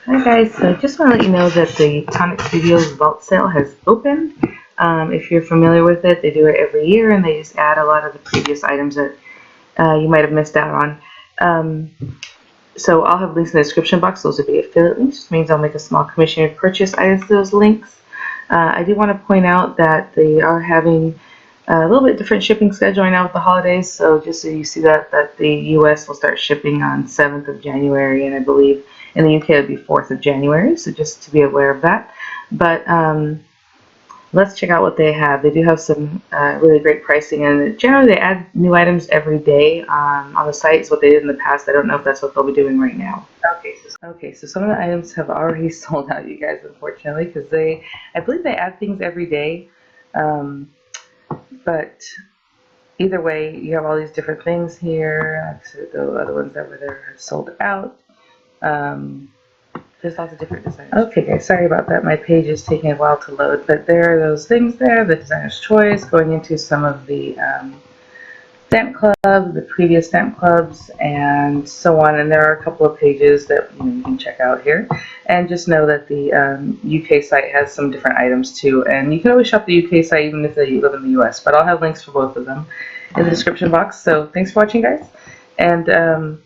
Hi guys, so just want to let you know that the Tonic Studios vault sale has opened. If you're familiar with it, they do it every year and they just add a lot of the previous items that you might have missed out on. So I'll have links in the description box. Those will be affiliate links, which means I'll make a small commission to purchase items to those links. I do want to point out that they are having a little bit different shipping schedule right now with the holidays. So just so you see that the U.S. will start shipping on 7th of January, and I believe in the UK it'll be 4th of January. So just to be aware of that. But let's check out what they have. They do have some really great pricing, and generally they add new items every day on the site. Is what they did in the past. I don't know if that's what they'll be doing right now. Okay, so some of the items have already sold out, you guys, unfortunately, because I believe they add things every day. But either way, you have all these different things here. The other ones that were there have sold out. There's lots of different designs. Okay, guys, sorry about that. My page is taking a while to load, but there are those things there, the designer's choice, going into some of the stamp clubs, the previous stamp clubs, and so on. And there are a couple of pages that you can check out here. And just know that the UK site has some different items too. And you can always shop the UK site even if you live in the US. But I'll have links for both of them in the description box. So thanks for watching, guys. And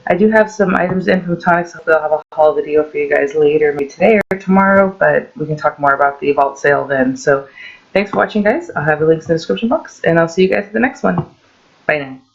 I do have some items in from Tonic, so I'll have a haul video for you guys later, maybe today or tomorrow, but we can talk more about the vault sale then. So thanks for watching, guys. I'll have the links in the description box, and I'll see you guys at the next one. Bye now.